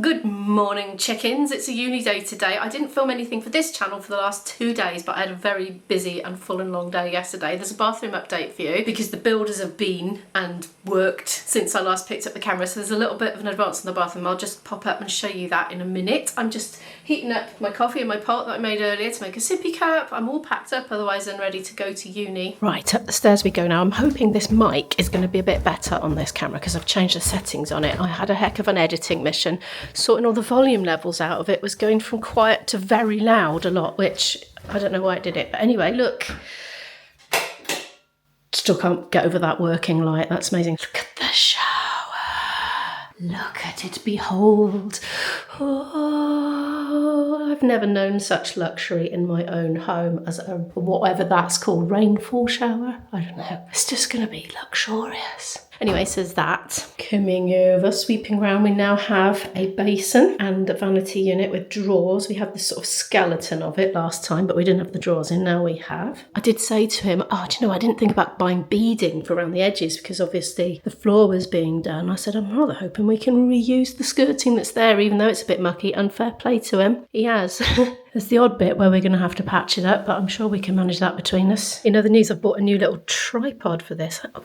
Good morning, chickens. It's a uni day today. I didn't film anything for this channel for the last 2 days, but I had a very busy and full and long day yesterday. There's a bathroom update for you because the builders have been and worked since I last picked up the camera, so there's a little bit of an advance in the bathroom. I'll just pop up and show you that in a minute. I'm just heating up my coffee in my pot that I made earlier to make a sippy cup. I'm all packed up otherwise and ready to go to uni. Right, up the stairs we go now. I'm hoping this mic is going to be a bit better on this camera because I've changed the settings on it. I had a heck of an editing mission. Sorting all the volume levels out of it was going from quiet to very loud a lot, which I don't know why it did it. But anyway, look. Still can't get over that working light. That's amazing. Look at the shower. Look at it, behold. Oh, I've never known such luxury in my own home as a whatever that's called, rainfall shower. I don't know. It's just going to be luxurious. Anyway, says that. Coming over, sweeping around, we now have a basin and a vanity unit with drawers. We had this sort of skeleton of it last time, but we didn't have the drawers in, now we have. I did say to him, oh, do you know, I didn't think about buying beading for around the edges because obviously the floor was being done. I said, I'm rather hoping we can reuse the skirting that's there, even though it's a bit mucky, and fair play to him. He has. There's the odd bit where we're going to have to patch it up, but I'm sure we can manage that between us. In other news, I've bought a new little tripod for this. Oh,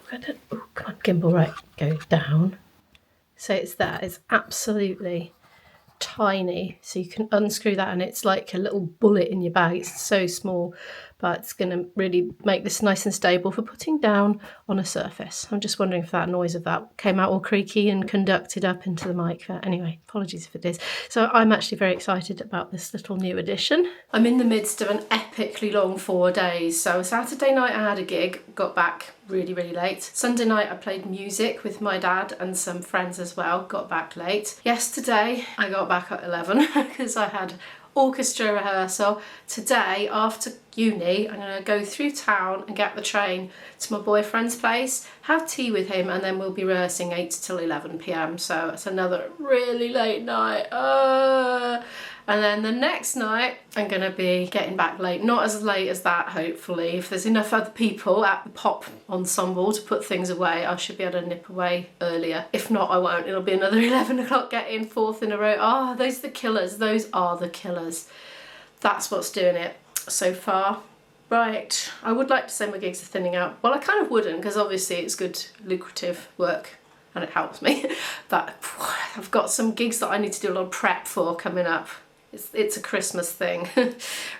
come on, gimbal, right, go down. So it's there. It's absolutely tiny. So you can unscrew that and it's like a little bullet in your bag. It's so small, but it's going to really make this nice and stable for putting down on a surface. I'm just wondering if that noise of that came out all creaky and conducted up into the mic. But anyway, apologies if it is. So I'm actually very excited about this little new addition. I'm in the midst of an epically long 4 days. So Saturday night I had a gig, got back really late. Sunday night I played music with my dad and some friends as well, got back late. Yesterday I got back at 11 because I had orchestra rehearsal. Today, after uni, I'm going to go through town and get the train to my boyfriend's place, have tea with him, and then we'll be rehearsing 8 till 11 p.m. So it's another really late night. And then the next night, I'm going to be getting back late. Not as late as that, hopefully. If there's enough other people at the pop ensemble to put things away, I should be able to nip away earlier. If not, I won't. It'll be another 11 o'clock getting, fourth in a row. Oh, those are the killers. Those are the killers. That's what's doing it so far. Right, I would like to say my gigs are thinning out. Well, I kind of wouldn't, because obviously it's good, lucrative work and it helps me. But I've got some gigs that I need to do a lot of prep for coming up. It's a Christmas thing.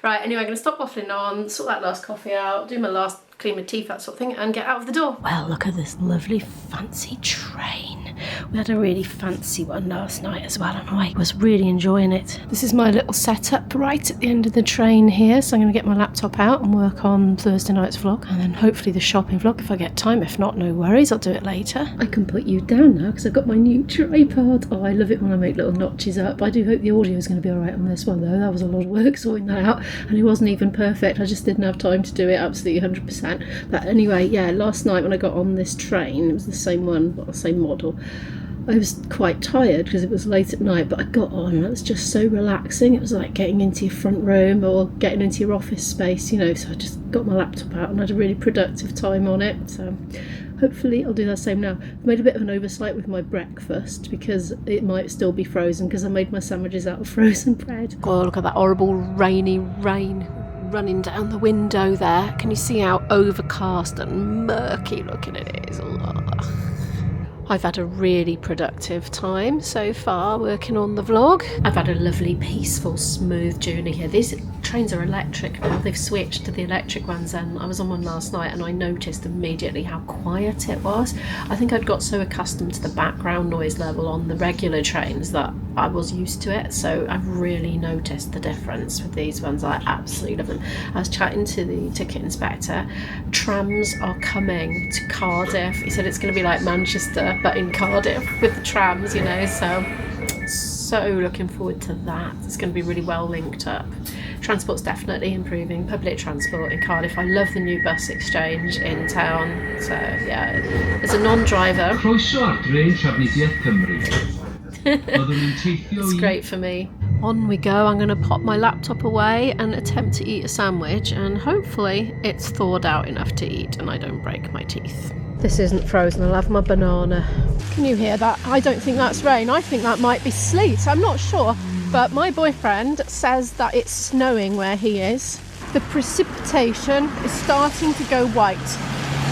Right, anyway, I'm going to stop waffling on, sort that last coffee out, do my last clean my teeth, that sort of thing, and get out of the door. Well, look at this lovely fancy train. We had a really fancy one last night as well, and I was really enjoying it. This is my little setup right at the end of the train here, so I'm going to get my laptop out and work on Thursday night's vlog, and then hopefully the shopping vlog if I get time. If not, no worries, I'll do it later. I can put you down now because I've got my new tripod. Oh, I love it when I make little notches up. I do hope the audio is going to be alright on this one though. That was a lot of work sorting that out, and it wasn't even perfect. I just didn't have time to do it absolutely 100%. But anyway, yeah, last night when I got on this train, it was the same one, well, the same model, I was quite tired because it was late at night, but I got on and it was just so relaxing. It was like getting into your front room or getting into your office space, you know, so I just got my laptop out and had a really productive time on it. So hopefully I'll do the same now. I've made a bit of an oversight with my breakfast because it might still be frozen because I made my sandwiches out of frozen bread. Oh, look at that horrible rainy rain running down the window there. Can you see how overcast and murky looking it is? Ugh. I've had a really productive time so far working on the vlog. I've had a lovely, peaceful, smooth journey here. These trains are electric now. They've switched to the electric ones, and I was on one last night and I noticed immediately how quiet it was. I think I'd got so accustomed to the background noise level on the regular trains that I was used to it, so I've really noticed the difference with these ones. I absolutely love them. I was chatting to the ticket inspector. Trams are coming to Cardiff. He said it's going to be like Manchester, but in Cardiff with the trams, you know, so looking forward to that. It's going to be really well linked up. Transport's definitely improving, public transport in Cardiff. I love the new bus exchange in town, so yeah, as a non-driver it's great for me. On we go. I'm going to pop my laptop away and attempt to eat a sandwich, and hopefully it's thawed out enough to eat and I don't break my teeth. This isn't frozen, I'll have my banana. Can you hear that? I don't think that's rain. I think that might be sleet. I'm not sure, but my boyfriend says that it's snowing where he is. The precipitation is starting to go white.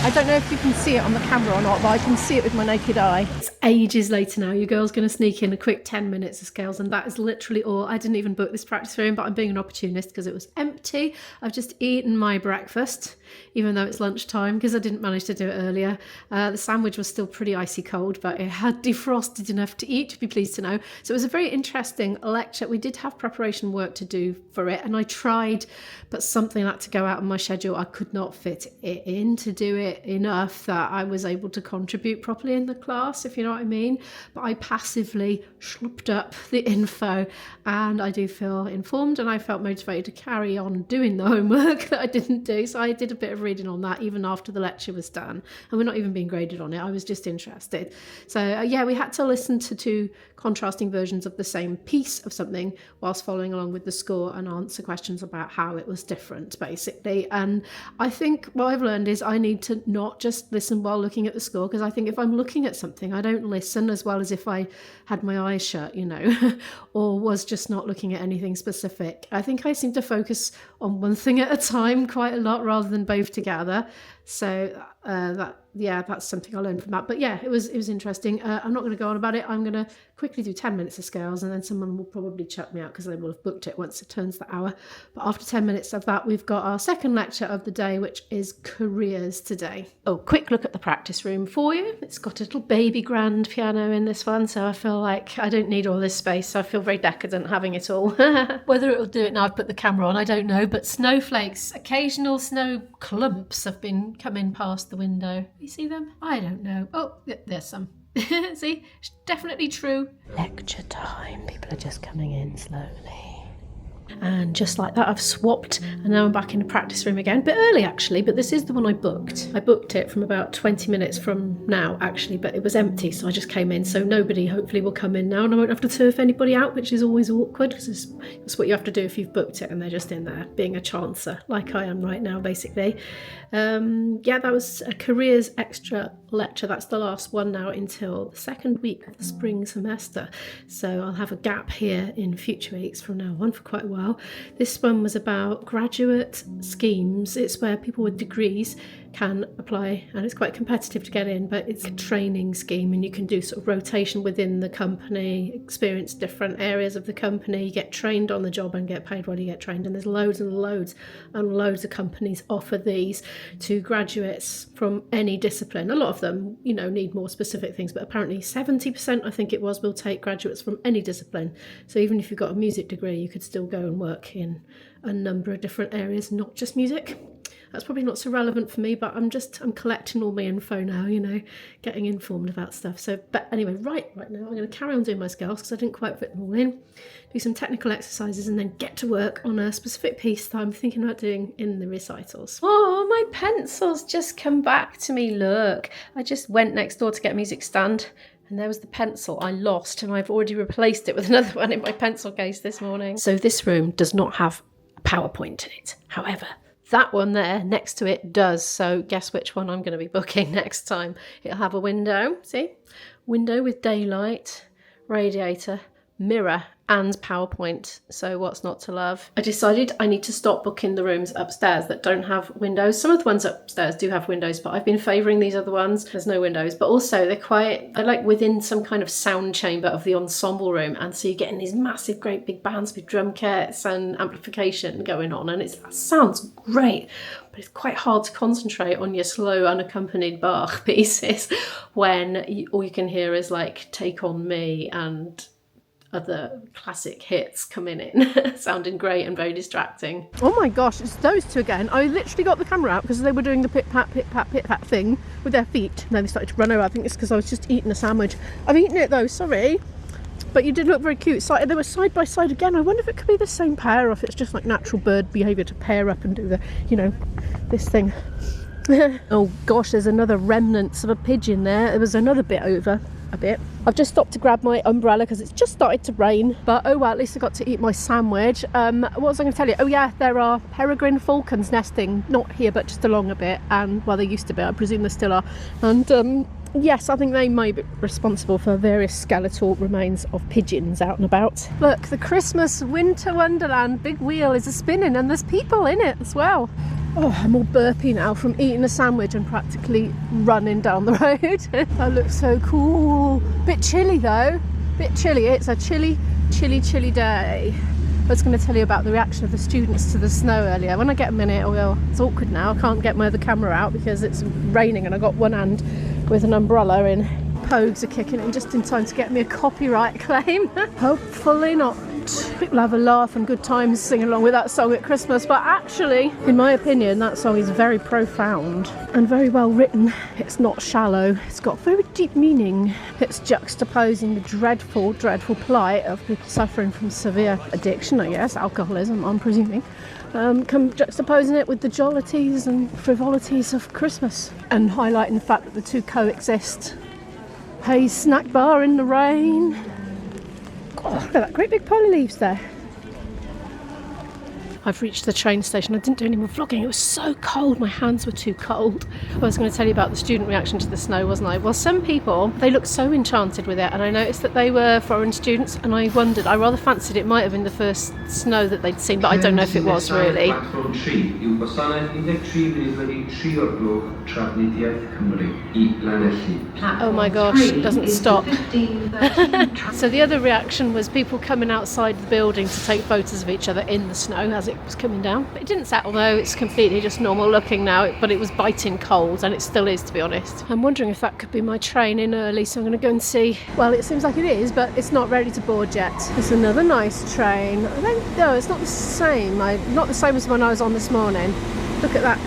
I don't know if you can see it on the camera or not, but I can see it with my naked eye. It's ages later now. Your girl's going to sneak in a quick 10 minutes of scales, and that is literally all. I didn't even book this practice room, but I'm being an opportunist because it was empty. I've just eaten my breakfast, even though it's lunchtime, because I didn't manage to do it earlier. The sandwich was still pretty icy cold, but it had defrosted enough to eat, to be pleased to know. So it was a very interesting lecture. We did have preparation work to do for it, and I tried, but something had to go out of my schedule. I could not fit it in to do it enough that I was able to contribute properly in the class, if you know what I mean. But I passively schlopped up the info, and I do feel informed, and I felt motivated to carry on doing the homework that I didn't do. So I did a bit of reading on that even after the lecture was done, and we're not even being graded on it. I was just interested. So yeah, we had to listen to two contrasting versions of the same piece of something whilst following along with the score and answer questions about how it was different, basically. And I think what I've learned is I need to not just listen while looking at the score, because I think if I'm looking at something, I don't listen as well as if I had my eyes shut, you know, or was just not looking at anything specific. I think I seem to focus on one thing at a time quite a lot rather than both together. So that's something I learned from that. But yeah, it was interesting. I'm not going to go on about it. I'm going to quickly do 10 minutes of scales, and then someone will probably chuck me out because they will have booked it once it turns the hour. But after 10 minutes of that, we've got our second lecture of the day, which is careers today. Oh, quick look at the practice room for you. It's got a little baby grand piano in this one, so I feel like I don't need all this space. So I feel very decadent having it all. Whether it'll do it now I've put the camera on, I don't know. But snowflakes, occasional snow clumps have been coming past the window. You see them? I don't know. Oh, there's some. See? It's definitely true. Lecture time. People are just coming in slowly. And just like that, I've swapped, and now I'm back in the practice room again. A bit early, actually, but this is the one I booked. I booked it from about 20 minutes from now, actually, but it was empty, so I just came in. So nobody, hopefully, will come in now, and I won't have to turf anybody out, which is always awkward, because that's what you have to do if you've booked it and they're just in there being a chancer, like I am right now, basically. Yeah, that was a careers extra lecture. That's the last one now until the second week of the spring semester. So I'll have a gap here in future weeks from now on for quite a while. This one was about graduate schemes. It's where people with degrees can apply, and it's quite competitive to get in, but it's a training scheme, and you can do sort of rotation within the company, experience different areas of the company, you get trained on the job and get paid while you get trained. And there's loads and loads and loads of companies offer these to graduates from any discipline. A lot of them, you know, need more specific things, but apparently 70%, I think it was, will take graduates from any discipline. So even if you've got a music degree, you could still go and work in a number of different areas, not just music. That's probably not so relevant for me, but I'm collecting all my info now, you know, getting informed about stuff. So, but anyway, right now I'm going to carry on doing my scales because I didn't quite fit them all in, do some technical exercises, and then get to work on a specific piece that I'm thinking about doing in the recitals. Oh, my pencil's just come back to me, look. I just went next door to get a music stand, and there was the pencil I lost, and I've already replaced it with another one in my pencil case this morning. So this room does not have a PowerPoint in it. However, that one there next to it does. So guess which one I'm going to be booking next time. It'll have a window, see? Window with daylight, radiator, mirror, and PowerPoint. So what's not to love? I decided I need to stop booking the rooms upstairs that don't have windows. Some of the ones upstairs do have windows, but I've been favouring these other ones. There's no windows, but also they're like within some kind of sound chamber of the ensemble room. And so you're getting these massive, great big bands with drum kits and amplification going on. And that sounds great, but it's quite hard to concentrate on your slow, unaccompanied Bach pieces when all you can hear is like Take On Me and other classic hits coming in, sounding great and very distracting. Oh my gosh, it's those two again. I literally got the camera out because they were doing the pit-pat, pit-pat, pit-pat thing with their feet, and then they started to run over. I think it's because I was just eating a sandwich. I've eaten it though, sorry. But you did look very cute. So they were side by side again. I wonder if it could be the same pair, or if it's just like natural bird behaviour to pair up and do the, you know, this thing. Oh gosh, there's another remnants of a pigeon there. There was another bit over. a bit. I've just stopped to grab my umbrella because it's just started to rain, but oh well, at least I got to eat my sandwich. What was I going to tell you? Oh yeah, there are peregrine falcons nesting, not here but just along a bit, and well, they used to be, I presume they still are, and yes, I think they may be responsible for various skeletal remains of pigeons out and about. Look, the Christmas winter wonderland big wheel is a-spinning and there's people in it as well. Oh, I'm all burpy now from eating a sandwich and practically running down the road. That looks so cool. Bit chilly though, bit chilly. It's a chilly day. I was going to tell you about the reaction of the students to the snow earlier. When I get a minute, I will. It's awkward now. I can't get my other camera out because it's raining and I got one hand with an umbrella in. Pogues are kicking in just in time to get me a copyright claim. Hopefully not. People have a laugh and good times singing along with that song at Christmas, but actually, in my opinion, that song is very profound and very well written. It's not shallow. It's got very deep meaning. It's juxtaposing the dreadful plight of people suffering from severe addiction, I guess, alcoholism, I'm presuming. Juxtaposing it with the jollities and frivolities of Christmas and highlighting the fact that the two coexist. Hey, snack bar in the rain. God, look at that great big pile of leaves there. I've reached the train station. I didn't do any more vlogging. It was so cold. My hands were too cold. I was going to tell you about the student reaction to the snow, wasn't I? Well, some people, they looked so enchanted with it, and I noticed that they were foreign students, and I wondered, I rather fancied it might have been the first snow that they'd seen, but I don't know if it was really. Oh my gosh, it doesn't stop. So the other reaction was people coming outside the building to take photos of each other in the snow as it was coming down. But it didn't settle though, it's completely just normal looking now, but it was biting cold, and it still is, to be honest. I'm wondering if that could be my train in early, so I'm going to go and see. Well, it seems like it is, but it's not ready to board yet. It's another nice train. I don't know, it's not the same. Not the same as the one I was on this morning. Look at that.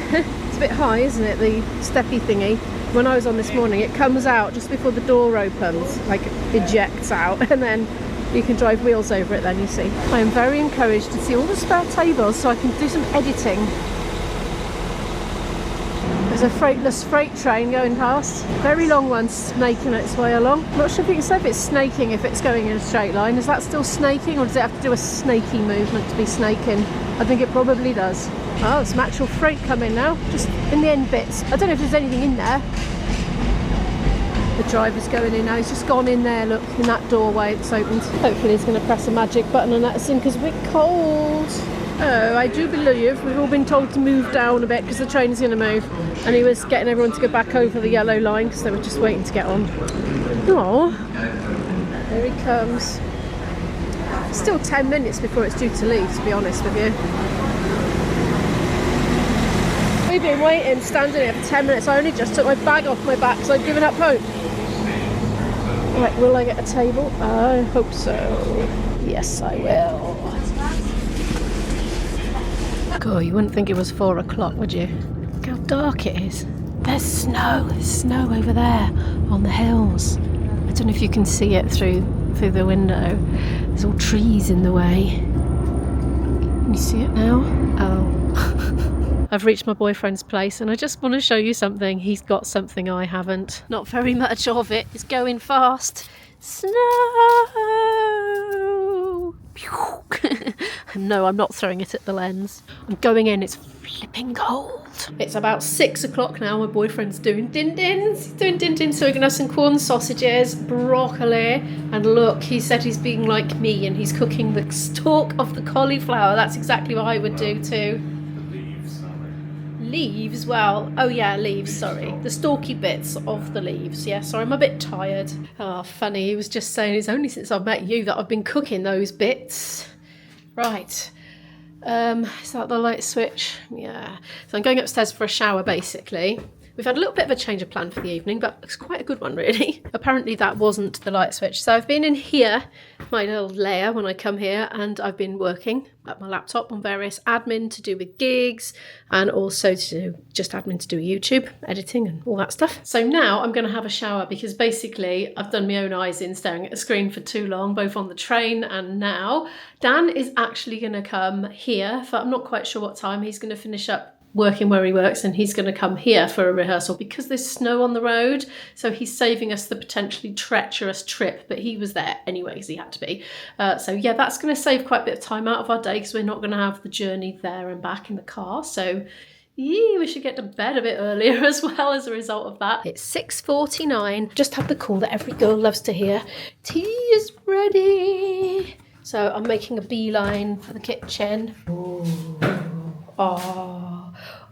It's a bit high, isn't it, the steppy thingy? When I was on this morning, it comes out just before the door opens, like ejects out, and then you can drive wheels over it then, you see. I am very encouraged to see all the spare tables so I can do some editing. There's a freightless freight train going past. Very long one snaking its way along. I'm not sure if you can say if it's snaking, if it's going in a straight line. Is that still snaking, or does it have to do a snaky movement to be snaking? I think it probably does. Oh, some actual freight coming now, just in the end bits. I don't know if there's anything in there. The driver's going in now, he's just gone in there, look, in that doorway that's opened. Hopefully he's going to press a magic button and let us in because we're cold. Oh, I do believe we've all been told to move down a bit because the train's going to move. And he was getting everyone to go back over the yellow line because they were just waiting to get on. Oh, there he comes. Still 10 minutes before it's due to leave, to be honest with you. We've been waiting, standing here for 10 minutes. I only just took my bag off my back because I'd given up hope. Right, will I get a table? I hope so. Yes, I will. God, you wouldn't think it was 4 o'clock, would you? Look how dark it is. There's snow over there on the hills. I don't know if you can see it through the window. There's all trees in the way. Can you see it now? Oh. I've reached my boyfriend's place and I just want to show you something. He's got something I haven't. Not very much of it. It's going fast. Snow! No, I'm not throwing it at the lens. I'm going in. It's flipping cold. It's about 6 o'clock now. My boyfriend's doing din-dins. He's doing din-dins. So we're going to have some corn sausages, broccoli, and look, he said he's being like me and he's cooking the stalk of the cauliflower. That's exactly what I would do too. Leaves, well, oh yeah, leaves, sorry. The stalky bits of the leaves, yeah, sorry, I'm a bit tired. Oh, funny, he was just saying it's only since I've met you that I've been cooking those bits. Right, is that the light switch? Yeah, so I'm going upstairs for a shower, basically. We've had a little bit of a change of plan for the evening, but it's quite a good one, really. Apparently that wasn't the light switch. So I've been in here, my little lair when I come here, and I've been working at my laptop on various admin to do with gigs, and also to do just admin to do with YouTube, editing and all that stuff. So now I'm going to have a shower because basically I've done my own eyes in staring at a screen for too long, both on the train and now. Dan is actually going to come here, but I'm not quite sure what time. He's going to finish up working where he works, and he's going to come here for a rehearsal because there's snow on the road. So he's saving us the potentially treacherous trip, but he was there anyway because he had to be. So yeah, that's going to save quite a bit of time out of our day because we're not going to have the journey there and back in the car. So yeah, we should get to bed a bit earlier as well as a result of that. It's 6:49. Just had the call that every girl loves to hear. Tea is ready. So I'm making a beeline for the kitchen.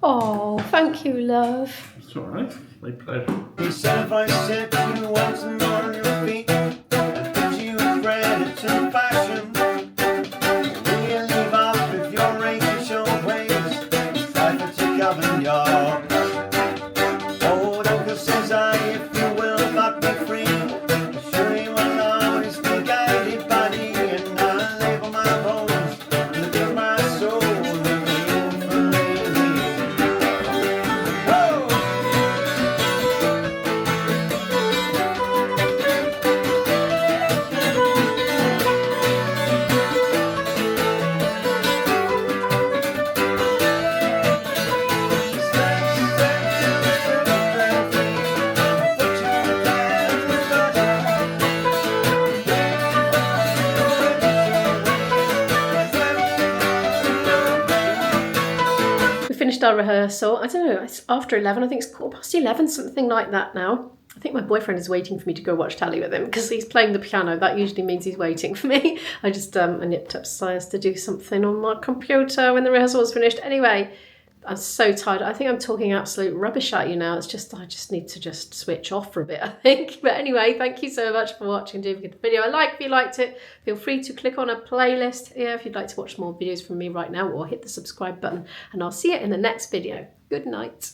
Oh, thank you, love. It's all right. My pleasure. He said if I said you once and on your feet, I'd put you in credit to fashion. Will you leave off if your rakish old ways try to take up in your old uncle says I, if you will but be free, sure you will always be guided by thee, and I'll label my bones and give my soul to you for lazy. Whoa! Finished our rehearsal. I don't know, it's after 11. I think it's 11:15, something like that now. I think my boyfriend is waiting for me to go watch telly with him because he's playing the piano. That usually means he's waiting for me. I nipped upstairs to do something on my computer when the rehearsal was finished. Anyway, I'm so tired. I think I'm talking absolute rubbish at you now. It's just, I just need to just switch off for a bit, I think. But anyway, thank you so much for watching. Do give the video a like if you liked it. Feel free to click on a playlist here if you'd like to watch more videos from me right now, or hit the subscribe button, and I'll see you in the next video. Good night.